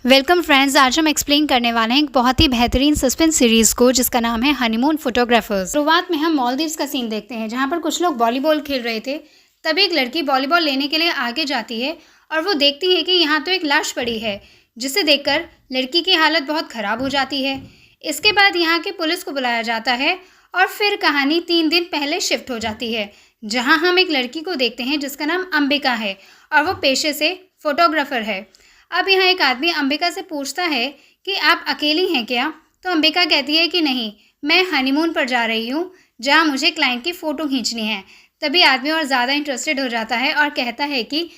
Welcome friends. आज हम explain करने वाले हैं एक बहुत ही बेहतरीन सस्पेंस सीरीज़ को जिसका नाम है हनीमून फोटोग्राफर्स। शुरुआत में हम मालदीव्स का सीन देखते हैं जहां पर कुछ लोग वॉलीबॉल खेल रहे थे। तभी एक लड़की वॉलीबॉल लेने के लिए आगे जाती है और वो देखती है कि यहाँ तो एक लाश पड़ी है, जिसे देखकर लड़की की हालत बहुत ख़राब हो जाती है। इसके बाद यहाँ के पुलिस को बुलाया जाता है और फिर कहानी 3 दिन पहले शिफ्ट हो जाती है, जहाँ हम एक लड़की को देखते हैं जिसका नाम अंबिका है और वो पेशे से फोटोग्राफर है। अब यहाँ एक आदमी अंबिका से पूछता है कि आप अकेली हैं क्या? तो अंबिका कहती है कि नहीं, मैं हनीमून पर जा रही हूँ जहाँ मुझे क्लाइंट की फ़ोटो खींचनी है। तभी आदमी और ज़्यादा इंटरेस्टेड हो जाता है और कहता है कि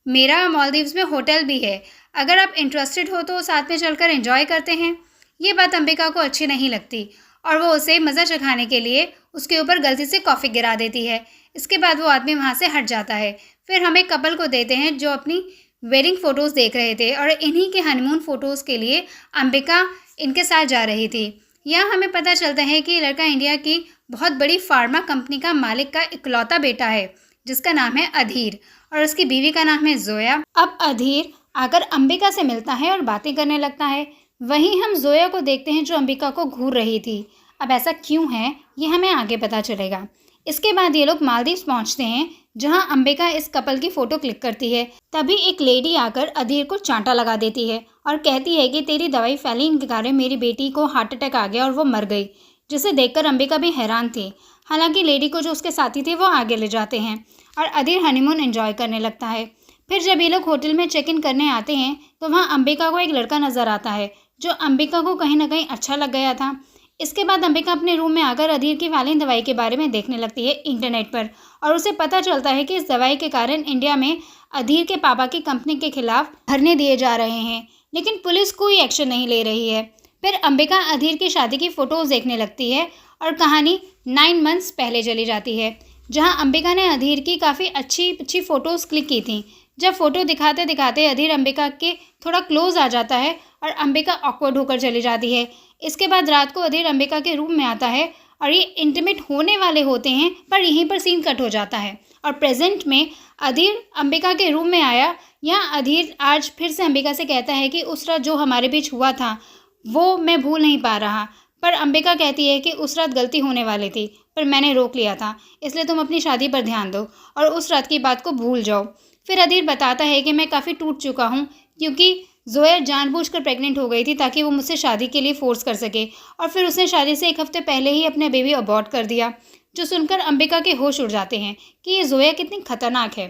मेरा मालदीव्स में होटल भी है, अगर आप इंटरेस्टेड हो तो साथ में चलकर एंजॉय करते हैं। ये बात अंबिका को अच्छी नहीं लगती और वो उसे मज़ा चखाने के लिए उसके ऊपर गलती से कॉफ़ी गिरा देती है। इसके बाद वो आदमी वहाँ से हट जाता है। फिर हम एक कपल को देते हैं जो अपनी वेडिंग फ़ोटोज़ देख रहे थे और इन्हीं के हनीमून फ़ोटोज़ के लिए अंबिका इनके साथ जा रही थी। यहाँ हमें पता चलता है कि लड़का इंडिया की बहुत बड़ी फार्मा कंपनी का मालिक का इकलौता बेटा है जिसका नाम है अधीर और उसकी बीवी का नाम है जोया। अब अधीर आकर अंबिका से मिलता है और बातें करने लगता है। वहीं हम जोया को देखते हैं जो अंबिका को घूर रही थी। अब ऐसा क्यों है ये हमें आगे पता चलेगा। इसके बाद ये लोग मालदीव्स पहुंचते हैं जहां अंबिका इस कपल की फ़ोटो क्लिक करती है। तभी एक लेडी आकर अधीर को चांटा लगा देती है और कहती है कि तेरी दवाई फैलिंग के कारण मेरी बेटी को हार्ट अटैक आ गया और वो मर गई, जिसे देखकर अंबिका भी हैरान थी। हालांकि लेडी को जो उसके साथी थे वो आगे ले जाते हैं और अधीर हनीमून एंजॉय करने लगता है। फिर जब ये लोग होटल में चेक इन करने आते हैं तो वहाँ अंबिका को एक लड़का नज़र आता है जो अंबिका को कहीं ना कहीं अच्छा लग गया था। इसके बाद अंबिका अपने रूम में आकर अधीर की फैलिंग दवाई के बारे में देखने लगती है इंटरनेट पर और उसे पता चलता है कि इस दवाई के कारण इंडिया में अधीर के पापा की कंपनी के खिलाफ धरने दिए जा रहे हैं, लेकिन पुलिस कोई एक्शन नहीं ले रही है। फिर अंबिका अधीर की शादी की फ़ोटोज़ देखने लगती है और कहानी 9 मंथ्स पहले चली जाती है जहां अंबिका ने अधीर की काफ़ी अच्छी फ़ोटोज़ क्लिक की थी। जब फ़ोटो दिखाते दिखाते अधीर अंबिका के थोड़ा क्लोज आ जाता है और अंबिका ऑकवर्ड होकर चली जाती है। इसके बाद रात को अधीर अंबिका के रूम में आता है और ये इंटीमेट होने वाले होते हैं, पर यहीं पर सीन कट हो जाता है और प्रेजेंट में अधीर अंबिका के रूम में आया। यहाँ अधीर आज फिर से अंबिका से कहता है कि उस रात जो हमारे बीच हुआ था वो मैं भूल नहीं पा रहा, पर अंबिका कहती है कि उस रात गलती होने वाली थी पर मैंने रोक लिया था, इसलिए तुम अपनी शादी पर ध्यान दो और उस रात की बात को भूल जाओ। फिर अधीर बताता है कि मैं काफ़ी टूट चुका हूँ क्योंकि जोया जानबूझकर प्रेग्नेंट हो गई थी ताकि वो मुझसे शादी के लिए फोर्स कर सके और फिर उसने शादी से 1 हफ्ते पहले ही अपने बेबी अबॉर्ट कर दिया, जो सुनकर अंबिका के होश उड़ जाते हैं कि ये जोया कितनी खतरनाक है।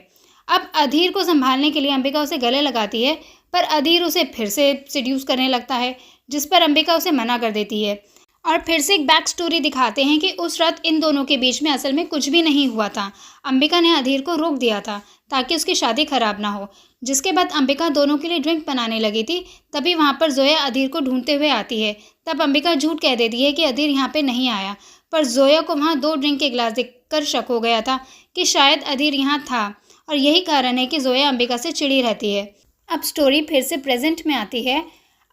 अब अधीर को संभालने के लिए अंबिका उसे गले लगाती है, पर अधीर उसे फिर से सिड्यूस करने लगता है, जिस पर अंबिका उसे मना कर देती है और फिर से एक बैक स्टोरी दिखाते हैं कि उस रात इन दोनों के बीच में असल में कुछ भी नहीं हुआ था। अंबिका ने अधीर को रोक दिया था ताकि उसकी शादी खराब ना हो। जिसके बाद अंबिका दोनों के लिए ड्रिंक बनाने लगी थी। तभी वहाँ पर जोया अधीर को ढूंढते हुए आती है। तब अंबिका झूठ कह देती है कि अधीर यहाँ पे नहीं आया, पर जोया को वहाँ 2 ड्रिंक के गिलास देखकर शक हो गया था कि शायद अधीर यहाँ था और यही कारण है कि जोया अंबिका से चिड़ी रहती है। अब स्टोरी फिर से प्रेजेंट में आती है।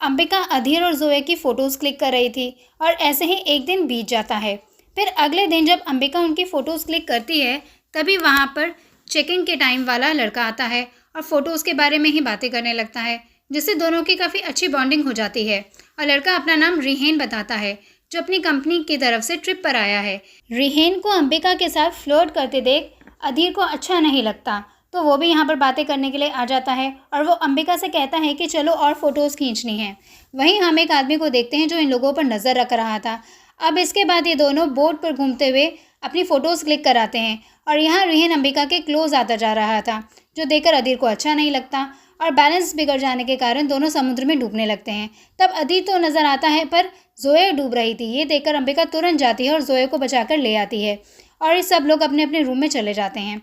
अंबिका अधीर और जोया की फ़ोटोज़ क्लिक कर रही थी और ऐसे ही एक दिन बीत जाता है। फिर अगले दिन जब अंबिका उनकी फ़ोटोज़ क्लिक करती है तभी वहाँ पर चेकिंग के टाइम वाला लड़का आता है और फ़ोटोज़ के बारे में ही बातें करने लगता है, जिससे दोनों की काफ़ी अच्छी बॉन्डिंग हो जाती है। और लड़का अपना नाम रिहेन बताता है जो अपनी कंपनी की तरफ से ट्रिप पर आया है। रिहेन को अंबिका के साथ फ्लर्ट करते देख अधीर को अच्छा नहीं लगता, तो वो भी यहाँ पर बातें करने के लिए आ जाता है और वो अंबिका से कहता है कि चलो और फ़ोटोज़ खींचनी है। वहीं हम एक आदमी को देखते हैं जो इन लोगों पर नज़र रख रहा था। अब इसके बाद ये दोनों बोट पर घूमते हुए अपनी फ़ोटोज़ क्लिक कराते हैं और यहाँ रिहेन अंबिका के क्लोज आता जा रहा था, जो देखकर अधीर को अच्छा नहीं लगता और बैलेंस बिगड़ जाने के कारण दोनों समुद्र में डूबने लगते हैं। तब अधीर तो नज़र आता है पर जोया डूब रही थी। ये देखकर अंबिका तुरंत जाती है और जोया को बचाकर ले आती है और ये सब लोग अपने अपने रूम में चले जाते हैं।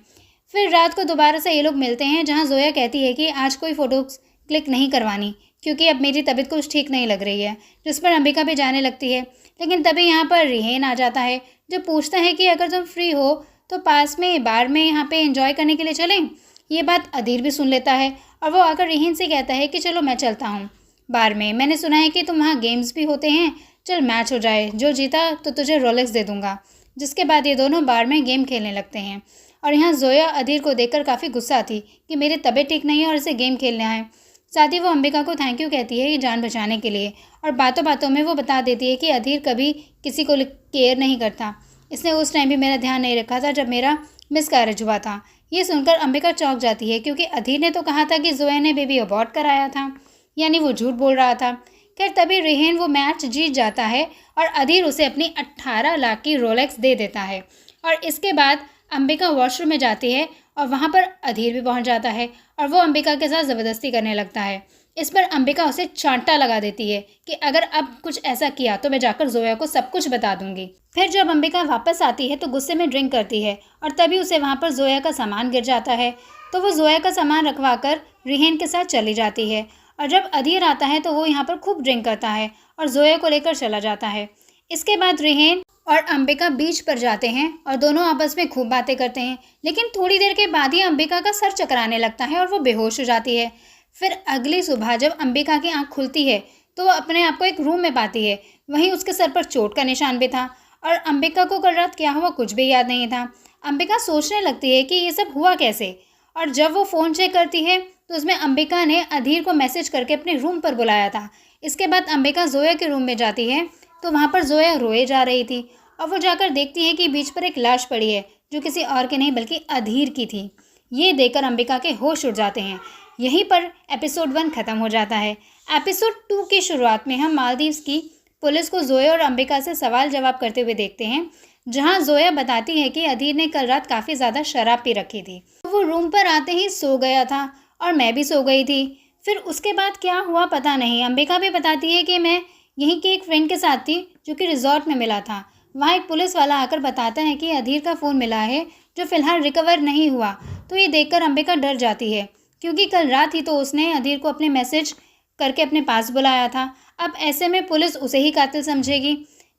फिर रात को दोबारा से ये लोग मिलते हैं जहाँ जोया कहती है कि आज कोई फ़ोटो क्लिक नहीं करवानी क्योंकि अब मेरी तबीयत कुछ ठीक नहीं लग रही है, जिस पर अंबिका भी जाने लगती है। लेकिन तभी यहाँ पर रिहेन आ जाता है जो पूछता है कि अगर तुम फ्री हो तो पास में बार में यहाँ पे एंजॉय करने के लिए चलें। ये बात अधीर भी सुन लेता है और वो आकर रिहेन से कहता है कि चलो मैं चलता हूँ बार में, मैंने सुना है कि तुम वहाँ गेम्स भी होते हैं, चल मैच हो जाए, जो जीता तो तुझे रोलेक्स दे दूँगा। जिसके बाद ये दोनों बार में गेम खेलने लगते हैं और यहाँ जोया अधीर को देखकर काफ़ी गुस्सा थी कि मेरी तबीयत ठीक नहीं है और इसे गेम खेलना है। साथ ही वो अंबिका को थैंक यू कहती है ये जान बचाने के लिए, और बातों बातों में वो बता देती है कि अधीर कभी किसी को केयर नहीं करता। इसने उस टाइम भी मेरा ध्यान नहीं रखा था जब मेरा मिसकैरेज हुआ था। ये सुनकर अंबिका चौंक जाती है क्योंकि अधीर ने तो कहा था कि जोया ने बेबी अबॉर्ट कराया था, यानी वो झूठ बोल रहा था। खैर तभी रेहान वो मैच जीत जाता है और अधीर उसे अपनी 18 लाख की रोलेक्स दे देता है। और इसके बाद अंबिका वॉशरूम में जाती है और वहाँ पर अधीर भी पहुँच जाता है और वो अंबिका के साथ ज़बरदस्ती करने लगता है। इस पर अंबिका उसे चांटा लगा देती है कि अगर अब कुछ ऐसा किया तो मैं जाकर जोया को सब कुछ बता दूंगी। फिर जब अंबिका वापस आती है तो गुस्से में ड्रिंक करती है और तभी उसे वहाँ पर जोया का सामान गिर जाता है, तो वो जोया का सामान रखवा कर रेहान के साथ चली जाती है। और जब अधीर आता है तो वो यहाँ पर खूब ड्रिंक करता है और जोया को लेकर चला जाता है। इसके बाद रेहान और अंबिका बीच पर जाते हैं और दोनों आपस में खूब बातें करते हैं, लेकिन थोड़ी देर के बाद ही अंबिका का सर चकराने लगता है और वो बेहोश हो जाती है। फिर अगली सुबह जब अंबिका की आंख खुलती है तो वो अपने आप को एक रूम में पाती है। वहीं उसके सर पर चोट का निशान भी था और अंबिका को कल रात क्या हुआ कुछ भी याद नहीं था। अंबिका सोचने लगती है कि ये सब हुआ कैसे, और जब वो फ़ोन चेक करती है तो उसमें अंबिका ने अधीर को मैसेज करके अपने रूम पर बुलाया था। इसके बाद अंबिका जोया के रूम में जाती है तो वहाँ पर जोया रोए जा रही थी और वो जाकर देखती है कि बीच पर एक लाश पड़ी है जो किसी और की नहीं बल्कि अधीर की थी। ये देखकर अंबिका के होश उड़ जाते हैं। यहीं पर एपिसोड 1 ख़त्म हो जाता है। एपिसोड 2 की शुरुआत में हम मालदीव्स की पुलिस को जोया और अंबिका से सवाल जवाब करते हुए देखते हैं, जहां जोया बताती है कि अधीर ने कल रात काफ़ी ज़्यादा शराब पी रखी थी। वो रूम पर आते ही सो गया था और मैं भी सो गई थी। फिर उसके बाद क्या हुआ पता नहीं। अंबिका भी बताती है कि मैं यहीं के एक फ्रेंड के साथ थी जो कि रिजॉर्ट में मिला था। वहाँ एक पुलिस वाला आकर बताता है कि अधीर का फ़ोन मिला है जो फ़िलहाल रिकवर नहीं हुआ। तो ये देखकर अंबिका डर जाती है क्योंकि कल रात ही तो उसने अधीर को अपने मैसेज करके अपने पास बुलाया था। अब ऐसे में पुलिस उसे ही कातिल समझेगी।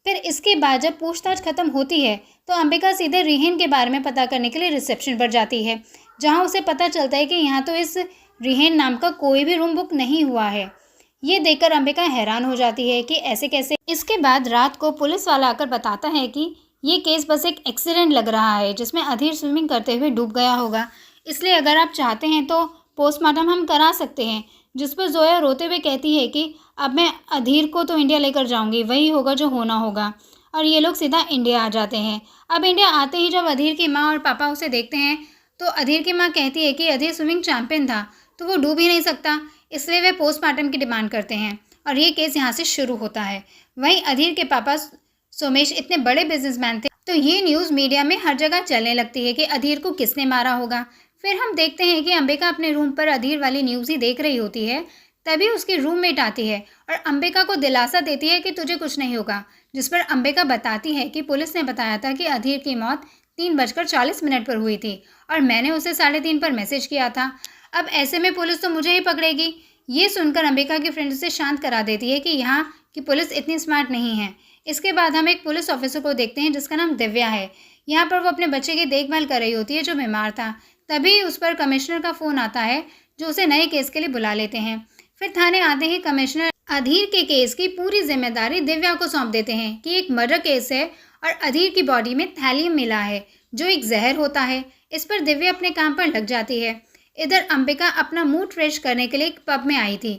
फिर इसके बाद जब पूछताछ खत्म होती है तो अंबिका सीधे रेहान के बारे में पता करने के लिए रिसेप्शन पर जाती है, जहां उसे पता चलता है कि यहाँ तो इस रेहान नाम का कोई भी रूम बुक नहीं हुआ है। ये देखकर अंबिका हैरान हो जाती है कि ऐसे कैसे। इसके बाद रात को पुलिस वाला आकर बताता है कि ये केस बस एक एक्सीडेंट लग रहा है जिसमें अधीर स्विमिंग करते हुए डूब गया होगा, इसलिए अगर आप चाहते हैं तो पोस्टमार्टम हम करा सकते हैं। जिस पर जोया रोते हुए कहती है कि अब मैं अधीर को तो इंडिया लेकर जाऊंगी, वही होगा जो होना होगा। और ये लोग सीधा इंडिया आ जाते हैं। अब इंडिया आते ही जब अधीर की माँ और पापा उसे देखते हैं तो अधीर की माँ कहती है कि अधीर स्विमिंग चैंपियन था तो वो डूब ही नहीं सकता, इसलिए वे पोस्टमार्टम की डिमांड करते हैं और ये केस यहाँ से शुरू होता है। वहीं अधीर के पापा सोमेश इतने बड़े बिजनेसमैन थे तो ये न्यूज़ मीडिया में हर जगह चलने लगती है कि अधीर को किसने मारा होगा। फिर हम देखते हैं कि अंबिका अपने रूम पर अधीर वाली न्यूज़ ही देख रही होती है। तभी उसकी रूममेट आती है और अंबिका को दिलासा देती है कि तुझे कुछ नहीं होगा, जिस पर अंबिका बताती है कि पुलिस ने बताया था कि अधीर की मौत 3:40 पर हुई थी और मैंने उसे 3:30 पर मैसेज किया था। अब ऐसे में पुलिस तो मुझे ही पकड़ेगी। ये सुनकर अंबिका की फ्रेंड उसे शांत करा देती है कि यहाँ की पुलिस इतनी स्मार्ट नहीं है। इसके बाद हम एक पुलिस ऑफिसर को देखते हैं जिसका नाम दिव्या है। यहाँ पर वो अपने बच्चे की देखभाल कर रही होती है जो बीमार था। तभी उस पर कमिश्नर का फ़ोन आता है जो उसे नए केस के लिए बुला लेते हैं। फिर थाने आते ही कमिश्नर अधीर के केस की पूरी जिम्मेदारी दिव्या को सौंप देते हैं कि एक मर्डर केस है और अधीर की बॉडी में थैलियम मिला है जो एक जहर होता है। इस पर दिव्या अपने काम पर लग जाती है। इधर अंबिका अपना मूड फ्रेश करने के लिए एक पब में आई थी।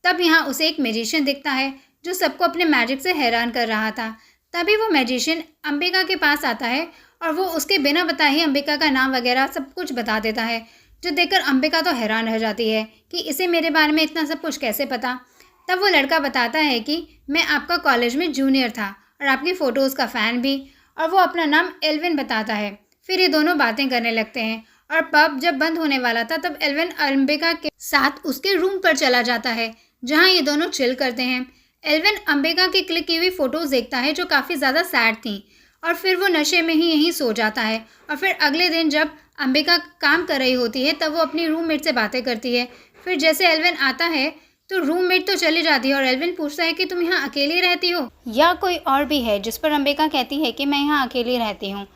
तब यहाँ उसे एक मैजिशियन दिखता है जो सबको अपने मैजिक से हैरान कर रहा था। तभी वो मैजिशियन अंबिका के पास आता है और वो उसके बिना बताए ही अंबिका का नाम वगैरह सब कुछ बता देता है, जो देखकर अंबिका तो हैरान रह जाती है कि इसे मेरे बारे में इतना सब कुछ कैसे पता। तब वो लड़का बताता है कि मैं आपका कॉलेज में जूनियर था और आपकी फ़ोटोज़ का फ़ैन भी, और वो अपना नाम एल्विन बताता है। फिर ये दोनों बातें करने लगते हैं और पब जब बंद होने वाला था तब एल्विन अंबिका के साथ उसके रूम पर चला जाता है जहाँ ये दोनों चिल करते हैं। एल्विन अंबिका की क्लिक की हुई फ़ोटोज़ देखता है जो काफ़ी ज़्यादा सैड थी और फिर वो नशे में ही यहीं सो जाता है। और फिर अगले दिन जब अंबिका काम कर रही होती है तब वो अपनी रूममेट से बातें करती है। फिर जैसे एल्विन आता है तो रूममेट तो चली जाती है और एल्विन पूछता है कि तुम यहाँ अकेली रहती हो या कोई और भी है, जिस पर अंबिका कहती है कि मैं यहाँ अकेली रहती हूँ।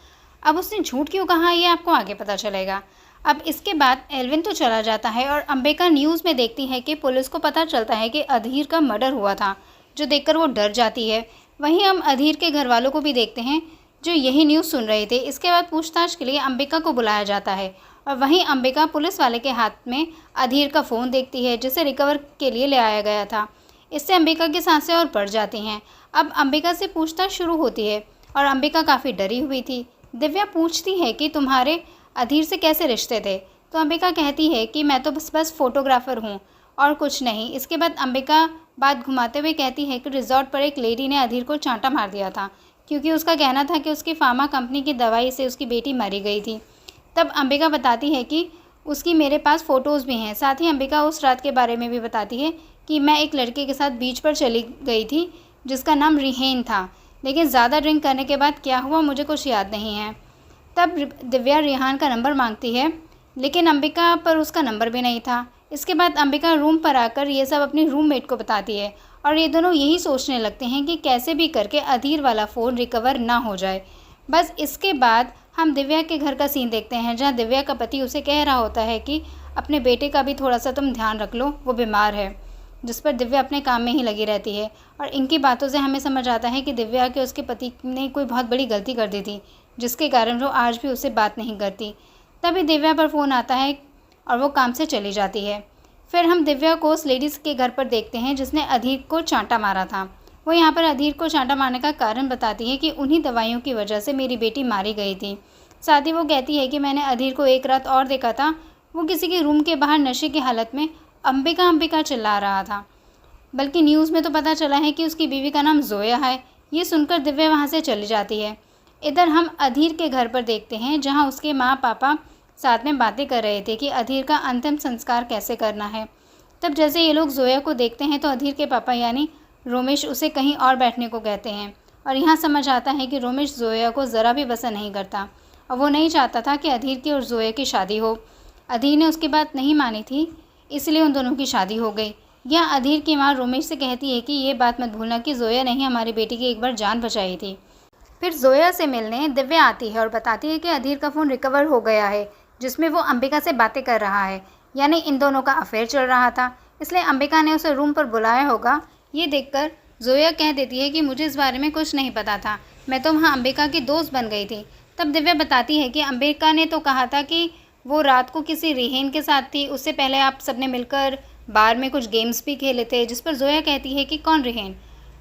अब उसने झूठ क्यों कहा ये आपको आगे पता चलेगा। अब इसके बाद एल्विन तो चला जाता है और अंबिका न्यूज़ में देखती है कि पुलिस को पता चलता है कि अधीर का मर्डर हुआ था, जो देखकर वो डर जाती है। वहीं हम अधीर के घर वालों को भी देखते हैं जो यही न्यूज़ सुन रहे थे। इसके बाद पूछताछ के लिए अंबिका को बुलाया जाता है और वहीं अंबिका पुलिस वाले के हाथ में अधीर का फ़ोन देखती है जिसे रिकवर के लिए ले आया गया था। इससे अंबिका की सांसें और बढ़ जाती हैं। अब अंबिका से पूछताछ शुरू होती है और अंबिका काफ़ी डरी हुई थी। दिव्या पूछती है कि तुम्हारे अधीर से कैसे रिश्ते थे, तो अंबिका कहती है कि मैं तो बस फोटोग्राफ़र हूँ और कुछ नहीं। इसके बाद अंबिका बात घुमाते हुए कहती है कि रिजॉर्ट पर एक लेडी ने अधीर को चांटा मार दिया था क्योंकि उसका कहना था कि उसकी फार्मा कंपनी की दवाई से उसकी बेटी मरी गई थी। तब अंबिका बताती है कि उसकी मेरे पास फ़ोटोज़ भी हैं। साथ ही अंबिका उस रात के बारे में भी बताती है कि मैं एक लड़के के साथ बीच पर चली गई थी जिसका नाम रिहेन था, लेकिन ज़्यादा ड्रिंक करने के बाद क्या हुआ मुझे कुछ याद नहीं है। तब दिव्या रिहान का नंबर मांगती है, लेकिन अंबिका पर उसका नंबर भी नहीं था। इसके बाद अंबिका रूम पर आकर ये सब अपनी रूममेट को बताती है और ये दोनों यही सोचने लगते हैं कि कैसे भी करके अधीर वाला फ़ोन रिकवर ना हो जाए। बस इसके बाद हम दिव्या के घर का सीन देखते हैं, जहाँ दिव्या का पति उसे कह रहा होता है कि अपने बेटे का भी थोड़ा सा तुम ध्यान रख लो, वो बीमार है। जिस पर दिव्या अपने काम में ही लगी रहती है और इनकी बातों से हमें समझ आता है कि दिव्या के उसके पति ने कोई बहुत बड़ी गलती कर दी थी, जिसके कारण वो आज भी उससे बात नहीं करती। तभी दिव्या पर फ़ोन आता है और वो काम से चली जाती है। फिर हम दिव्या को उस लेडीज़ के घर पर देखते हैं जिसने अधीर को चांटा मारा था। वो यहाँ पर अधीर को चांटा मारने का कारण बताती है कि उन्हीं दवाइयों की वजह से मेरी बेटी मारी गई थी। साथ ही वो कहती है कि मैंने अधीर को एक रात और देखा था, वो किसी के रूम के बाहर नशे की हालत में अंबिका अंबिका चिल्ला रहा था। बल्कि न्यूज़ में तो पता चला है कि उसकी बीवी का नाम जोया है। ये सुनकर दिव्या वहाँ से चली जाती है। इधर हम अधीर के घर पर देखते हैं, जहाँ उसके माँ पापा साथ में बातें कर रहे थे कि अधीर का अंतिम संस्कार कैसे करना है। तब जैसे ये लोग जोया को देखते हैं तो अधीर के पापा यानी रोमेश उसे कहीं और बैठने को कहते हैं और यहाँ समझ आता है कि रोमेश जोया को ज़रा भी पसंद नहीं करता और वो नहीं चाहता था कि अधीर की और जोया की शादी हो। अधीर ने उसकी बात नहीं मानी थी, इसलिए उन दोनों की शादी हो गई। यह अधीर की माँ रोमेश से कहती है कि ये बात मत भूलना कि जोया ने ही हमारी बेटी की एक बार जान बचाई थी। फिर जोया से मिलने दिव्या आती है और बताती है कि अधीर का फ़ोन रिकवर हो गया है, जिसमें वो अंबिका से बातें कर रहा है, यानी इन दोनों का अफेयर चल रहा था, इसलिए अंबिका ने उसे रूम पर बुलाया होगा। ये देखकर जोया कह देती है कि मुझे इस बारे में कुछ नहीं पता था, मैं तो वहाँ अंबिका की दोस्त बन गई थी। तब दिव्या बताती है कि अंबिका ने तो कहा था कि वो रात को किसी रिहेन के साथ थी, उससे पहले आप सबने मिलकर बार में कुछ गेम्स भी खेले थे। जिस पर जोया कहती है कि कौन रिहेन?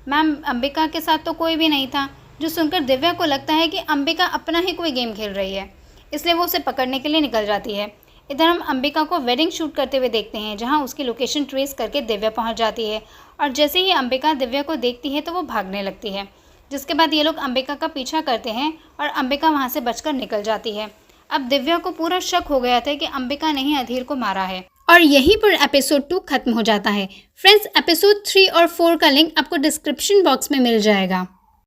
मैम अंबिका के साथ तो कोई भी नहीं था। जो सुनकर दिव्या को लगता है कि अंबिका अपना ही कोई गेम खेल रही है, इसलिए वो उसे पकड़ने के लिए निकल जाती है। इधर हम अंबिका को वेडिंग शूट करते हुए देखते हैं, जहां उसकी लोकेशन ट्रेस करके दिव्या पहुंच जाती है और जैसे ही अंबिका दिव्या को देखती है तो वो भागने लगती है। जिसके बाद ये लोग अंबिका का पीछा करते हैं और अंबिका वहां से बचकर निकल जाती है। अब दिव्या को पूरा शक हो गया था कि अंबिका ने ही अधीर को मारा है और यहीं पर एपिसोड 2 खत्म हो जाता है। फ्रेंड्स, एपिसोड 3 और 4 का लिंक आपको डिस्क्रिप्शन बॉक्स में मिल जाएगा।